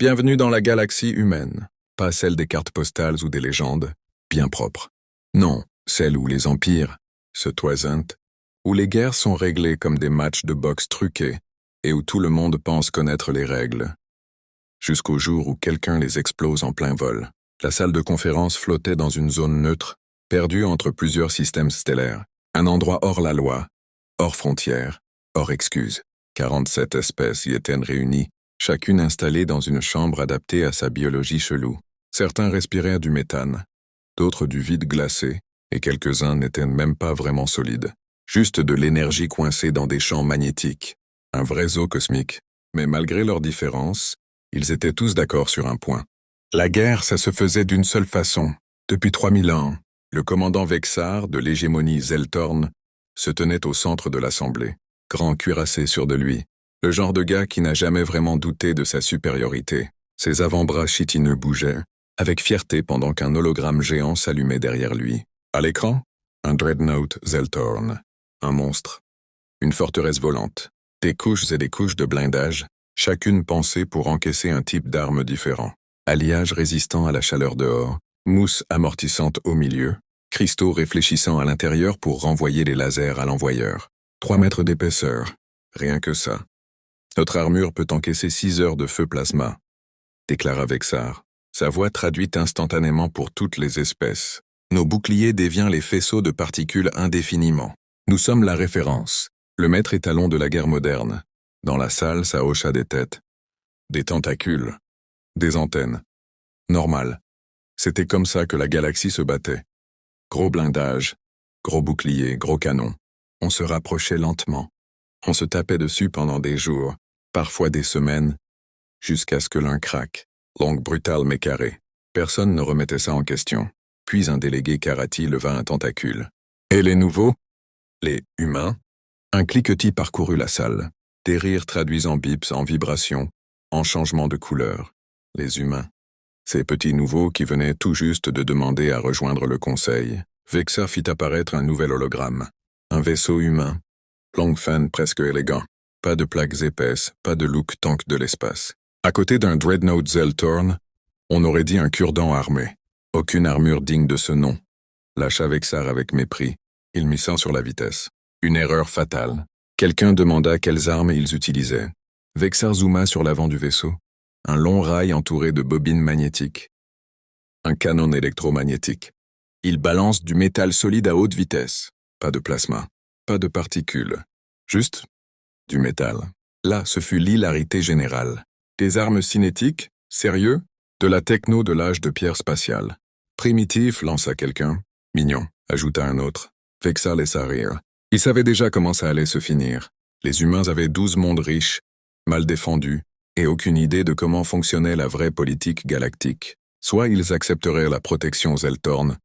Bienvenue dans la galaxie humaine, pas celle des cartes postales ou des légendes, bien propres. Non, celle où les empires se toisentent, où les guerres sont réglées comme des matchs de boxe truqués, et où tout le monde pense connaître les règles. Jusqu'au jour où quelqu'un les explose en plein vol. La salle de conférence flottait dans une zone neutre, perdue entre plusieurs systèmes stellaires. Un endroit hors la loi, hors frontières, hors excuses. 47 espèces y étaient réunies, chacune installée dans une chambre adaptée à sa biologie chelou. Certains respirèrent du méthane, d'autres du vide glacé, et quelques-uns n'étaient même pas vraiment solides. Juste de l'énergie coincée dans des champs magnétiques. Un vrai zoo cosmique. Mais malgré leurs différences, ils étaient tous d'accord sur un point. La guerre, ça se faisait d'une seule façon. Depuis 3000 ans, le commandant Vexar de l'hégémonie Zeltorn se tenait au centre de l'assemblée, grand cuirassé sûr de lui, le genre de gars qui n'a jamais vraiment douté de sa supériorité. Ses avant-bras chitineux bougeaient, avec fierté pendant qu'un hologramme géant s'allumait derrière lui. À l'écran, un Dreadnought Zeltorn, un monstre, une forteresse volante, des couches et des couches de blindage, chacune pensée pour encaisser un type d'arme différent. Alliage résistant à la chaleur dehors, mousse amortissante au milieu, cristaux réfléchissant à l'intérieur pour renvoyer les lasers à l'envoyeur. 3 mètres d'épaisseur, rien que ça. Notre armure peut encaisser 6 heures de feu plasma, déclara Vexar, sa voix traduite instantanément pour toutes les espèces. Nos boucliers dévient les faisceaux de particules indéfiniment. Nous sommes la référence, le maître étalon de la guerre moderne. Dans la salle, ça hocha des têtes. Des tentacules. Des antennes. Normal. C'était comme ça que la galaxie se battait. Gros blindage, gros bouclier, gros canon. On se rapprochait lentement. On se tapait dessus pendant des jours, parfois des semaines, jusqu'à ce que l'un craque. Longue, brutale mais carrée. Personne ne remettait ça en question. Puis un délégué Karati leva un tentacule. Et les nouveaux? Les humains? Un cliquetis parcourut la salle. Des rires traduisant bips en vibrations, en changement de couleur. Les humains. Ces petits nouveaux qui venaient tout juste de demander à rejoindre le conseil. Vexar fit apparaître un nouvel hologramme. Un vaisseau humain. Longue fan presque élégant. Pas de plaques épaisses, pas de look tank de l'espace. À côté d'un Dreadnought Zeltorn, on aurait dit un cure-dent armé. Aucune armure digne de ce nom. Lâcha Vexar avec mépris. Il mit ça sur la vitesse. Une erreur fatale. Quelqu'un demanda quelles armes ils utilisaient. Vexar zooma sur l'avant du vaisseau. Un long rail entouré de bobines magnétiques. Un canon électromagnétique. Il balance du métal solide à haute vitesse. Pas de plasma. Pas de particules. Juste du métal. Là, ce fut l'hilarité générale. Des armes cinétiques? Sérieux? De la techno de l'âge de pierre spatiale. Primitif, lança quelqu'un. Mignon, ajouta un autre. Vexar laissa rire. Il savait déjà comment ça allait se finir. Les humains avaient 12 mondes riches, mal défendus, et aucune idée de comment fonctionnait la vraie politique galactique. Soit ils accepteraient la protection Zeltorn,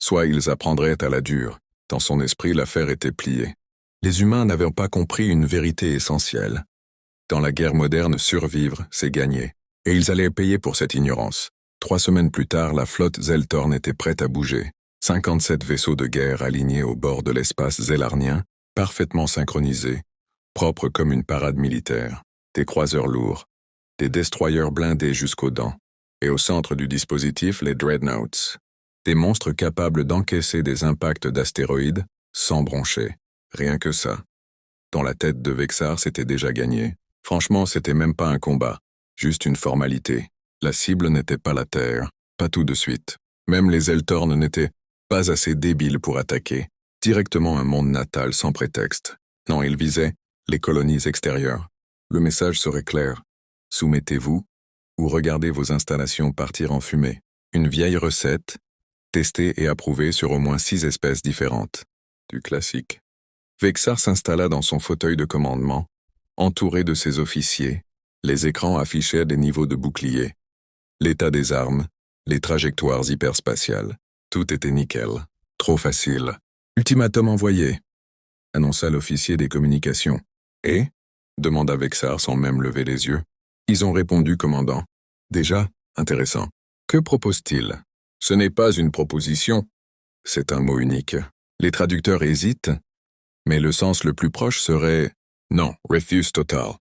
soit ils apprendraient à la dure. Dans son esprit, l'affaire était pliée. Les humains n'avaient pas compris une vérité essentielle. Dans la guerre moderne, survivre, c'est gagner. Et ils allaient payer pour cette ignorance. 3 semaines plus tard, la flotte Zeltorn était prête à bouger. 57 vaisseaux de guerre alignés au bord de l'espace zélarnien, parfaitement synchronisés, propres comme une parade militaire. Des croiseurs lourds, des destroyers blindés jusqu'aux dents. Et au centre du dispositif, les Dreadnoughts. Des monstres capables d'encaisser des impacts d'astéroïdes sans broncher. Rien que ça. Dans la tête de Vexar, c'était déjà gagné. Franchement, c'était même pas un combat. Juste une formalité. La cible n'était pas la Terre. Pas tout de suite. Même les Zeltorn n'étaient pas assez débiles pour attaquer. Directement un monde natal sans prétexte. Non, ils visaient les colonies extérieures. Le message serait clair. Soumettez-vous ou regardez vos installations partir en fumée. Une vieille recette, testée et approuvée sur au moins 6 espèces différentes. Du classique. Vexar s'installa dans son fauteuil de commandement, entouré de ses officiers. Les écrans affichaient des niveaux de boucliers, l'état des armes, les trajectoires hyperspatiales. Tout était nickel. Trop facile. Ultimatum envoyé, annonça l'officier des communications. Et demanda Vexar sans même lever les yeux. Ils ont répondu, commandant. Déjà, intéressant. Que propose-t-il? Ce n'est pas une proposition. C'est un mot unique. Les traducteurs hésitent, mais le sens le plus proche serait non, refuse total.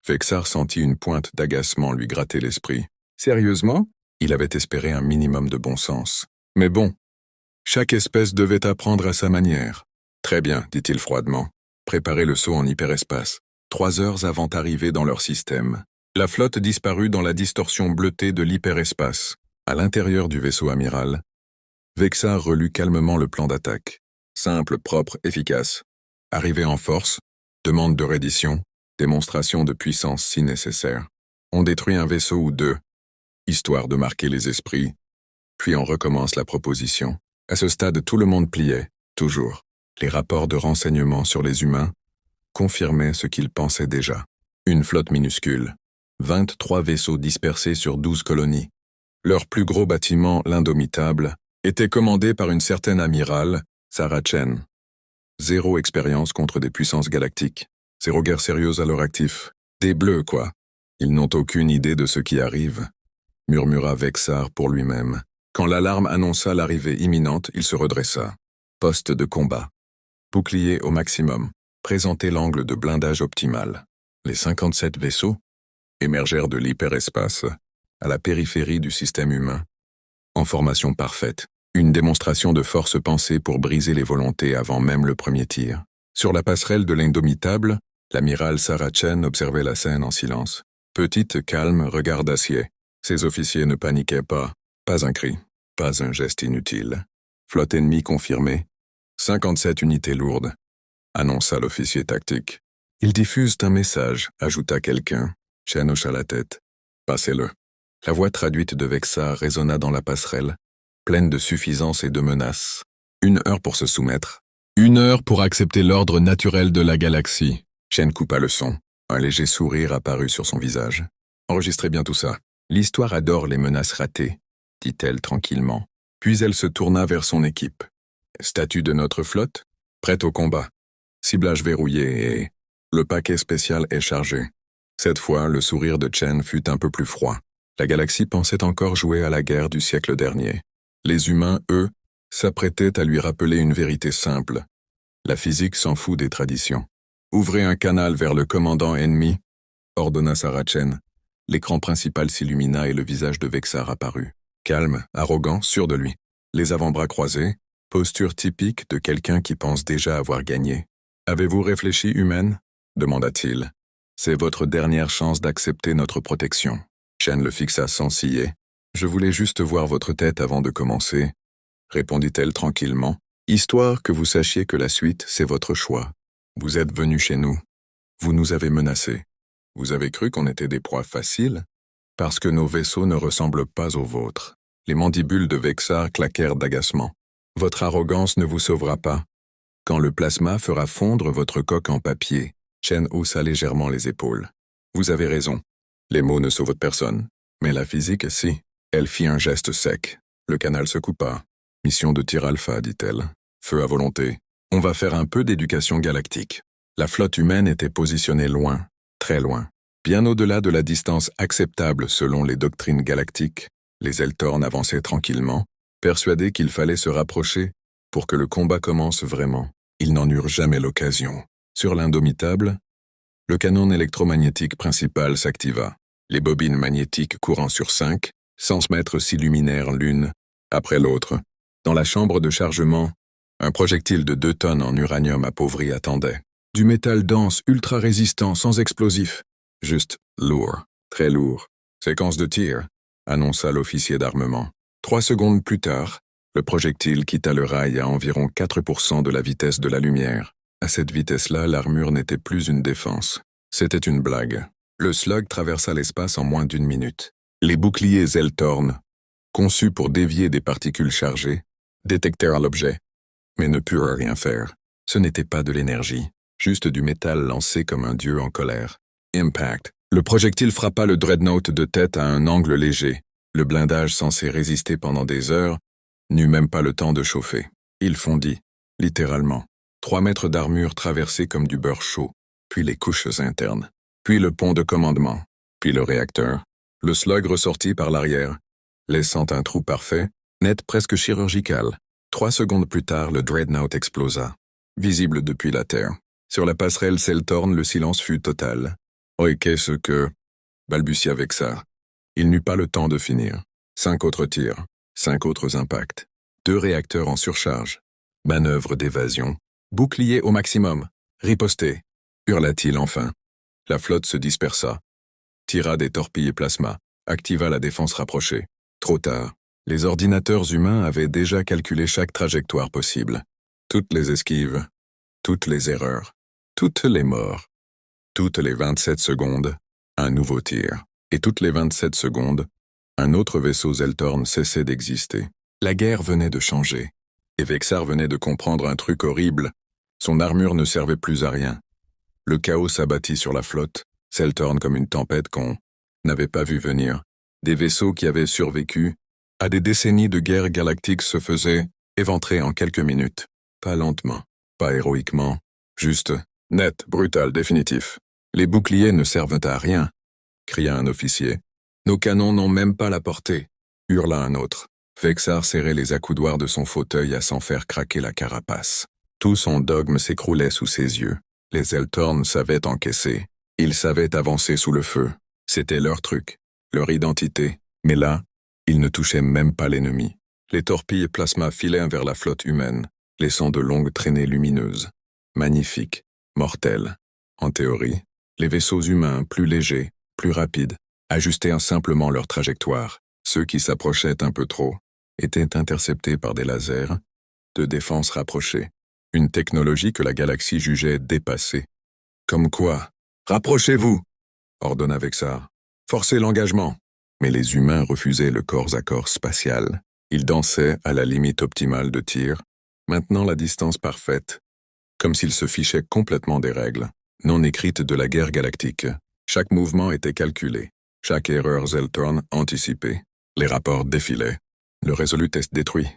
Vexar sentit une pointe d'agacement lui gratter l'esprit. Sérieusement? Il avait espéré un minimum de bon sens. Mais bon, chaque espèce devait apprendre à sa manière. Très bien, dit-il froidement. Préparez le saut en hyperespace. 3 heures avant d'arriver dans leur système. La flotte disparut dans la distorsion bleutée de l'hyperespace. À l'intérieur du vaisseau amiral, Vexar relut calmement le plan d'attaque. Simple, propre, efficace. Arrivée en force, demande de reddition, démonstration de puissance si nécessaire. On détruit un vaisseau ou deux, histoire de marquer les esprits, puis on recommence la proposition. À ce stade, tout le monde pliait, toujours. Les rapports de renseignement sur les humains confirmaient ce qu'ils pensaient déjà. Une flotte minuscule, 23 vaisseaux dispersés sur 12 colonies. Leur plus gros bâtiment, l'Indomitable, était commandé par une certaine amirale, Sarah Chen. 0 expérience contre des puissances galactiques. 0 guerre sérieuse à leur actif. Des bleus, quoi. Ils n'ont aucune idée de ce qui arrive, murmura Vexar pour lui-même. Quand l'alarme annonça l'arrivée imminente, il se redressa. Poste de combat. Bouclier au maximum. Présenter l'angle de blindage optimal. Les 57 vaisseaux émergèrent de l'hyperespace, à la périphérie du système humain. En formation parfaite. Une démonstration de force pensée pour briser les volontés avant même le premier tir. Sur la passerelle de l'Indomitable, l'amiral Sarah Chen observait la scène en silence. Petite, calme, regard d'acier. Ses officiers ne paniquaient pas. Pas un cri, pas un geste inutile. Flotte ennemie confirmée. 57 unités lourdes, annonça l'officier tactique. Ils diffusent un message, ajouta quelqu'un. Chen hocha la tête. Passez-le. La voix traduite de Vexar résonna dans la passerelle, pleine de suffisance et de menaces. 1 heure pour se soumettre. 1 heure pour accepter l'ordre naturel de la galaxie. Chen coupa le son. Un léger sourire apparut sur son visage. Enregistrez bien tout ça. L'histoire adore les menaces ratées, dit-elle tranquillement. Puis elle se tourna vers son équipe. Statut de notre flotte, prête au combat. Ciblage verrouillé et le paquet spécial est chargé. Cette fois, le sourire de Chen fut un peu plus froid. La galaxie pensait encore jouer à la guerre du siècle dernier. Les humains, eux, s'apprêtaient à lui rappeler une vérité simple. La physique s'en fout des traditions. Ouvrez un canal vers le commandant ennemi, ordonna Sarah Chen. L'écran principal s'illumina et le visage de Vexar apparut. Calme, arrogant, sûr de lui. Les avant-bras croisés, posture typique de quelqu'un qui pense déjà avoir gagné. Avez-vous réfléchi, humaine? Demanda-t-il. C'est votre dernière chance d'accepter notre protection. Chen le fixa sans ciller. Je voulais juste voir votre tête avant de commencer, répondit-elle tranquillement, histoire que vous sachiez que la suite, c'est votre choix. Vous êtes venu chez nous. Vous nous avez menacés. Vous avez cru qu'on était des proies faciles? Parce que nos vaisseaux ne ressemblent pas aux vôtres. Les mandibules de Vexar claquèrent d'agacement. Votre arrogance ne vous sauvera pas. Quand le plasma fera fondre votre coque en papier, Chen haussa légèrement les épaules. Vous avez raison. Les mots ne sauvent personne. Mais la physique, si. Elle fit un geste sec. Le canal se coupa. Mission de tir alpha, dit-elle. Feu à volonté. On va faire un peu d'éducation galactique. La flotte humaine était positionnée loin, très loin. Bien au-delà de la distance acceptable selon les doctrines galactiques, les Eltorn avançaient tranquillement, persuadés qu'il fallait se rapprocher pour que le combat commence vraiment. Ils n'en eurent jamais l'occasion. Sur l'Indomitable, le canon électromagnétique principal s'activa. Les bobines magnétiques courant sur 5, sans se mettre s'illuminèrent l'une après l'autre. Dans la chambre de chargement, un projectile de 2 tonnes en uranium appauvri attendait. Du métal dense, ultra résistant, sans explosif. Juste lourd, très lourd. Séquence de tir, annonça l'officier d'armement. 3 secondes plus tard, le projectile quitta le rail à environ 4% de la vitesse de la lumière. À cette vitesse-là, l'armure n'était plus une défense. C'était une blague. Le slug traversa l'espace en moins d'1 minute. Les boucliers Eltorn, conçus pour dévier des particules chargées, détectèrent l'objet, mais ne purent rien faire. Ce n'était pas de l'énergie, juste du métal lancé comme un dieu en colère. Impact. Le projectile frappa le dreadnought de tête à un angle léger. Le blindage censé résister pendant des heures n'eut même pas le temps de chauffer. Il fondit, littéralement. 3 mètres d'armure traversés comme du beurre chaud, puis les couches internes, puis le pont de commandement, puis le réacteur. Le slug ressortit par l'arrière, laissant un trou parfait, net presque chirurgical. 3 secondes plus tard, le dreadnought explosa, visible depuis la Terre. Sur la passerelle Seltorn, le silence fut total. Oh, et qu'est-ce que... balbutia Vexar. Il n'eut pas le temps de finir. 5 autres tirs, 5 autres impacts. 2 réacteurs en surcharge. Manœuvre d'évasion. Bouclier au maximum. Riposter. Hurla-t-il enfin. La flotte se dispersa. Tira des torpilles plasma. Activa la défense rapprochée. Trop tard. Les ordinateurs humains avaient déjà calculé chaque trajectoire possible. Toutes les esquives. Toutes les erreurs. Toutes les morts. Toutes les 27 secondes, un nouveau tir. Et toutes les 27 secondes, un autre vaisseau Zeltorn cessait d'exister. La guerre venait de changer. Et Vexar venait de comprendre un truc horrible. Son armure ne servait plus à rien. Le chaos s'abattit sur la flotte, Zeltorn comme une tempête qu'on n'avait pas vu venir. Des vaisseaux qui avaient survécu à des décennies de guerre galactique se faisaient éventrer en quelques minutes. Pas lentement, pas héroïquement, juste, net, brutal, définitif. Les boucliers ne servent à rien, cria un officier. Nos canons n'ont même pas la portée, hurla un autre. Vexar serrait les accoudoirs de son fauteuil à s'en faire craquer la carapace. Tout son dogme s'écroulait sous ses yeux. Les Zeltorn savaient encaisser. Ils savaient avancer sous le feu. C'était leur truc, leur identité. Mais là, ils ne touchaient même pas l'ennemi. Les torpilles plasma filaient vers la flotte humaine, laissant de longues traînées lumineuses. Magnifiques, mortelles. En théorie, les vaisseaux humains, plus légers, plus rapides, ajustaient simplement leur trajectoire. Ceux qui s'approchaient un peu trop étaient interceptés par des lasers de défense rapprochés, une technologie que la galaxie jugeait dépassée. Comme quoi, rapprochez-vous, ordonna Vexar. Forcez l'engagement. Mais les humains refusaient le corps-à-corps spatial. Ils dansaient à la limite optimale de tir, maintenant la distance parfaite, comme s'ils se fichaient complètement des règles, non écrites de la guerre galactique. Chaque mouvement était calculé, chaque erreur Zeltorn anticipée. Les rapports défilaient. Le résolu test détruit.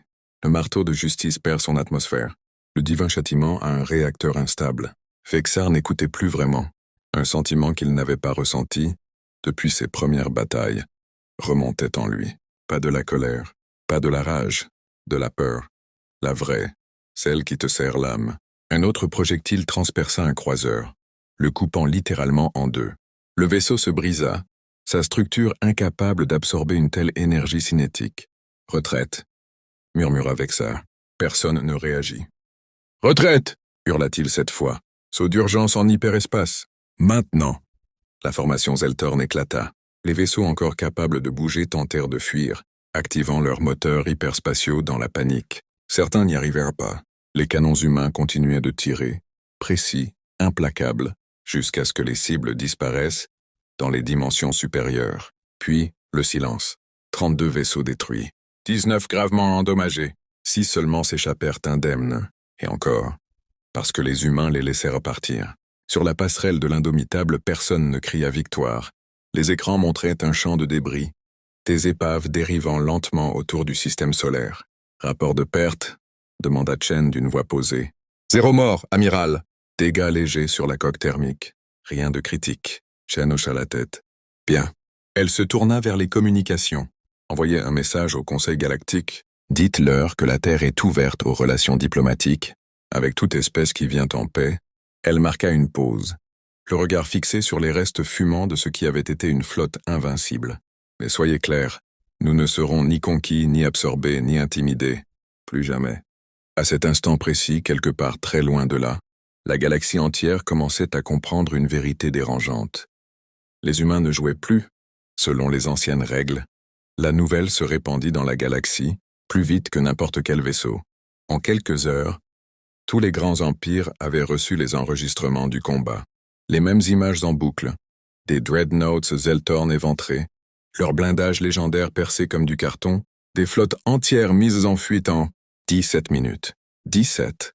Le marteau de justice perd son atmosphère. Le divin châtiment a un réacteur instable. Vexar n'écoutait plus vraiment. Un sentiment qu'il n'avait pas ressenti depuis ses premières batailles remontait en lui. Pas de la colère, pas de la rage, de la peur. La vraie, celle qui te serre l'âme. Un autre projectile transperça un croiseur, le coupant littéralement en deux. Le vaisseau se brisa, sa structure incapable d'absorber une telle énergie cinétique. « Retraite !» murmura Vexar. Personne ne réagit. « Retraite !» hurla-t-il cette fois. « Saut d'urgence en hyperespace. Maintenant !» La formation Zeltorn éclata. Les vaisseaux encore capables de bouger tentèrent de fuir, activant leurs moteurs hyperspatiaux dans la panique. Certains n'y arrivèrent pas. Les canons humains continuaient de tirer, précis, implacables, jusqu'à ce que les cibles disparaissent dans les dimensions supérieures. Puis, le silence. 32 vaisseaux détruits. 19 gravement endommagés. 6 seulement s'échappèrent indemnes. Et encore, parce que les humains les laissèrent partir. Sur la passerelle de l'indomitable, personne ne cria victoire. Les écrans montraient un champ de débris, des épaves dérivant lentement autour du système solaire. Rapport de perte, demanda Chen d'une voix posée. 0 mort, amiral. Dégâts légers sur la coque thermique. Rien de critique. Chen hocha la tête. Bien. Elle se tourna vers les communications. Envoyez un message au Conseil galactique. Dites-leur que la Terre est ouverte aux relations diplomatiques, avec toute espèce qui vient en paix. Elle marqua une pause, le regard fixé sur les restes fumants de ce qui avait été une flotte invincible. Mais soyez clairs, nous ne serons ni conquis, ni absorbés, ni intimidés. Plus jamais. À cet instant précis, quelque part très loin de là, la galaxie entière commençait à comprendre une vérité dérangeante. Les humains ne jouaient plus, selon les anciennes règles. La nouvelle se répandit dans la galaxie, plus vite que n'importe quel vaisseau. En quelques heures, tous les grands empires avaient reçu les enregistrements du combat. Les mêmes images en boucle, des dreadnoughts Zeltorn éventrés, leurs blindages légendaires percés comme du carton, des flottes entières mises en fuite en 17 minutes. 17.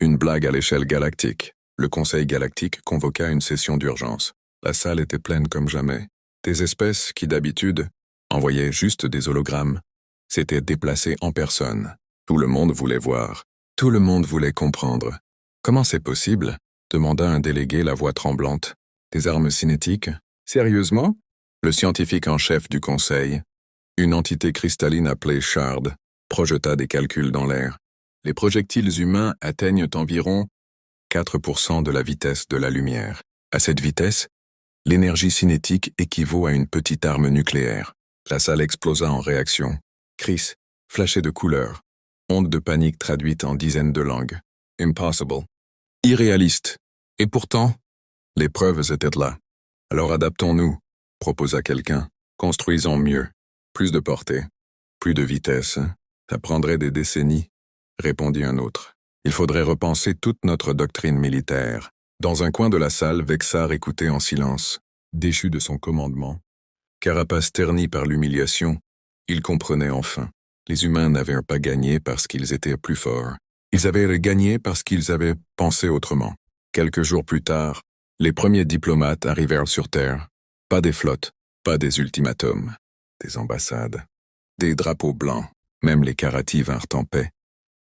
Une blague à l'échelle galactique. Le Conseil galactique convoqua une session d'urgence. La salle était pleine comme jamais. Des espèces qui, d'habitude, envoyaient juste des hologrammes, s'étaient déplacées en personne. Tout le monde voulait voir. Tout le monde voulait comprendre. Comment c'est possible ? Demanda un délégué, la voix tremblante. Des armes cinétiques ? Sérieusement ? Le scientifique en chef du conseil, une entité cristalline appelée Shard, projeta des calculs dans l'air. Les projectiles humains atteignent environ 4% de la vitesse de la lumière. À cette vitesse, L'énergie cinétique équivaut à une petite arme nucléaire. La salle explosa en réaction. Cris, flashés de couleurs. Ondes de panique traduites en dizaines de langues. Impossible. Irréaliste. Et pourtant, les preuves étaient là. Alors adaptons-nous, proposa quelqu'un. Construisons mieux. Plus de portée. Plus de vitesse. Ça prendrait des décennies, répondit un autre. Il faudrait repenser toute notre doctrine militaire. Dans un coin de la salle, Vexar écoutait en silence, déchu de son commandement. Carapace terni par l'humiliation, il comprenait enfin. Les humains n'avaient pas gagné parce qu'ils étaient plus forts. Ils avaient gagné parce qu'ils avaient pensé autrement. Quelques jours plus tard, les premiers diplomates arrivèrent sur Terre. Pas des flottes, pas des ultimatums, des ambassades, des drapeaux blancs. Même les Karatis vinrent en paix,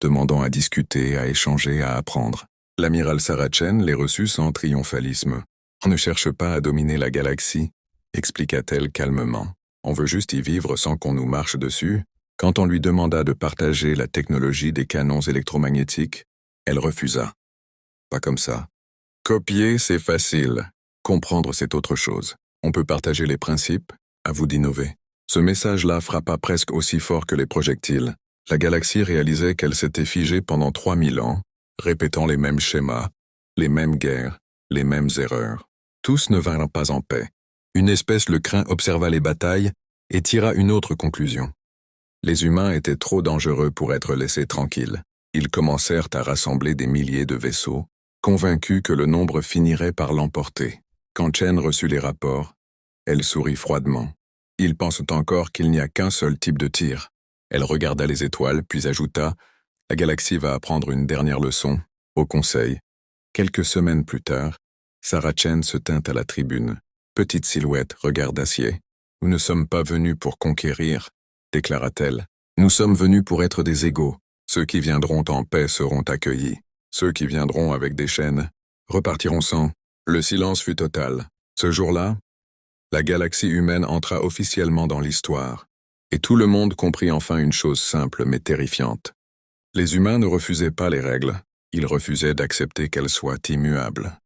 demandant à discuter, à échanger, à apprendre. L'amiral Saracen les reçut sans triomphalisme. « On ne cherche pas à dominer la galaxie », expliqua-t-elle calmement. « On veut juste y vivre sans qu'on nous marche dessus. » Quand on lui demanda de partager la technologie des canons électromagnétiques, elle refusa. « Pas comme ça. Copier, c'est facile. Comprendre, c'est autre chose. On peut partager les principes, à vous d'innover. » Ce message-là frappa presque aussi fort que les projectiles. La galaxie réalisait qu'elle s'était figée pendant 3000 ans, répétant les mêmes schémas, les mêmes guerres, les mêmes erreurs. Tous ne vinrent pas en paix. Une espèce le crin observa les batailles et tira une autre conclusion. Les humains étaient trop dangereux pour être laissés tranquilles. Ils commencèrent à rassembler des milliers de vaisseaux, convaincus que le nombre finirait par l'emporter. Quand Chen reçut les rapports, elle sourit froidement. Ils pensent encore qu'il n'y a qu'un seul type de tir. Elle regarda les étoiles, puis ajouta « La galaxie va apprendre une dernière leçon, au Conseil. » Quelques semaines plus tard, Saracen se tint à la tribune. Petite silhouette, regard d'acier. « Nous ne sommes pas venus pour conquérir, » déclara-t-elle. « Nous sommes venus pour être des égaux. Ceux qui viendront en paix seront accueillis. Ceux qui viendront avec des chaînes repartiront sans. » Le silence fut total. Ce jour-là, la galaxie humaine entra officiellement dans l'histoire, et tout le monde comprit enfin une chose simple mais terrifiante. Les humains ne refusaient pas les règles, ils refusaient d'accepter qu'elles soient immuables.